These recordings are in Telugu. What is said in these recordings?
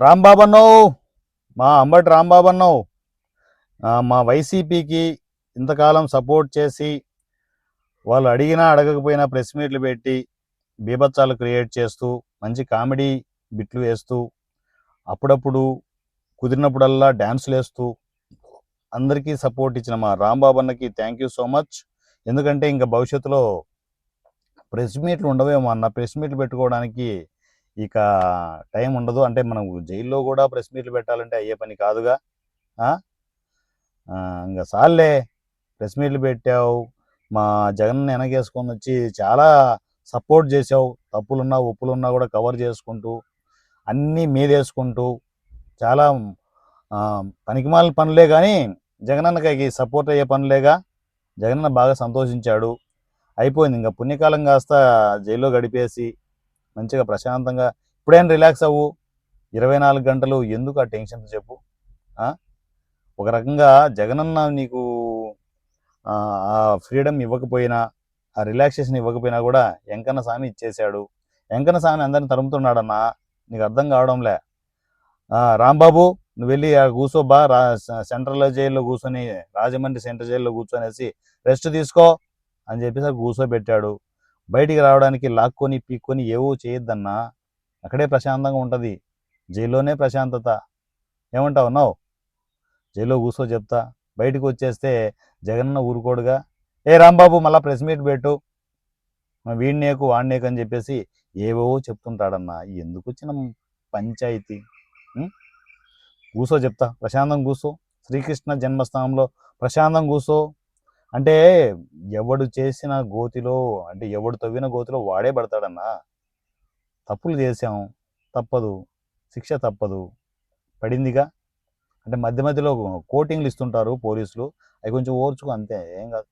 రాంబాబు అన్నావు, మా అంబటి రాంబాబు అన్నావు. మా వైసీపీకి ఇంతకాలం సపోర్ట్ చేసి వాళ్ళు అడిగినా అడగకపోయినా ప్రెస్ మీట్లు పెట్టి బీభత్సాలు క్రియేట్ చేస్తూ మంచి కామెడీ బిట్లు వేస్తూ అప్పుడప్పుడు కుదిరినప్పుడల్లా డ్యాన్సులు వేస్తూ అందరికీ సపోర్ట్ ఇచ్చిన మా రాంబాబు అన్నకి థ్యాంక్ యూ సో మచ్. ఎందుకంటే ఇంకా భవిష్యత్తులో ప్రెస్ మీట్లు ఉండవేమో అన్న. ప్రెస్ మీట్లు పెట్టుకోవడానికి ఇక టైం ఉండదు. అంటే మనం జైల్లో కూడా ప్రెస్ మీట్లు పెట్టాలంటే అయ్యే పని కాదుగా. ఇంకా సార్లే, ప్రెస్ మీట్లు పెట్టావు, మా జగన్ వెనకేసుకొని వచ్చి చాలా సపోర్ట్ చేసావు. తప్పులున్నా ఒప్పులున్నా కూడా కవర్ చేసుకుంటూ అన్నీ మీదేసుకుంటూ చాలా పనికిమాలిన పనులే కానీ జగనన్నకి సపోర్ట్ అయ్యే పనులేగా. జగనన్న బాగా సంతోషించాడు. అయిపోయింది, ఇంకా పుణ్యకాలం కాస్త జైల్లో గడిపేసి మంచిగా ప్రశాంతంగా ఇప్పుడైనా రిలాక్స్ అవ్వు. 24 గంటలు ఎందుకు ఆ టెన్షన్ చెప్పు. ఒక రకంగా జగనన్న నీకు ఆ ఫ్రీడమ్ ఇవ్వకపోయినా, ఆ రిలాక్సేషన్ ఇవ్వకపోయినా కూడా వెంకన్న స్వామి ఇచ్చేశాడు. వెంకన్న స్వామి అందరిని తరుముతున్నాడన్నా, నీకు అర్థం కావడంలే. రాంబాబు, నువ్వు వెళ్ళి కూర్చోబా, సెంట్రల్ జైల్లో కూర్చొని, రాజమండ్రి సెంట్రల్ జైల్లో కూర్చొనేసి రెస్ట్ తీసుకో అని చెప్పేసి కూర్చోబెట్టాడు. బయటికి రావడానికి లాక్కొని పీక్కొని ఏవో చేయొద్దన్నా. అక్కడే ప్రశాంతంగా ఉంటుంది. జైల్లోనే ప్రశాంతత. ఏమంటావు నో? జైల్లో కూర్చో చెప్తా. బయటకు వచ్చేస్తే జగనన్న ఊరుకోడుగా. ఏ రాంబాబు మళ్ళీ ప్రెస్ మీట్ పెట్టు, వీడినేకు వాడినేకు అని చెప్పేసి ఏవో చెప్తుంటాడన్నా. ఎందుకు వచ్చిన పంచాయతీ? కూర్చో చెప్తా, ప్రశాంతం కూర్చో. శ్రీకృష్ణ జన్మస్థానంలో ప్రశాంతం కూర్చో. అంటే ఎవడు చేసిన గోతిలో, అంటే ఎవడు తవ్విన గోతిలో వాడే పడతాడన్నా. తప్పులు చేసాం, తప్పదు, శిక్ష తప్పదు, పడిందిగా. అంటే మధ్య మధ్యలో కోటింగ్లు ఇస్తుంటారు పోలీసులు, అవి కొంచెం ఓర్చుకో, అంతే, ఏం కాదు.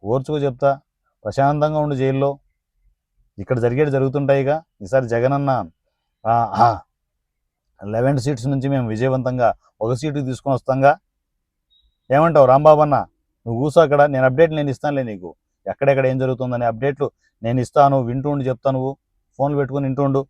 ఓర్చుకో చెప్తా. ప్రశాంతంగా ఉండు జైల్లో. ఇక్కడ జరిగేది జరుగుతుంటాయిగా. ఈసారి జగనన్న 11 సీట్స్ నుంచి మేము విజయవంతంగా 1 సీటుకి తీసుకొని వస్తాంగా. ఏమంటావు రాంబాబు అన్న? నువ్వు కూర్చో అక్కడ, నేను అప్డేట్లు నేను ఇస్తానులే నీకు. ఎక్కడెక్కడ ఏం జరుగుతుందనే అప్డేట్లు నేను ఇస్తాను. వింటూ ఉండి చెప్తాను, నువ్వు ఫోన్లు పెట్టుకుని వింటూ ఉండు.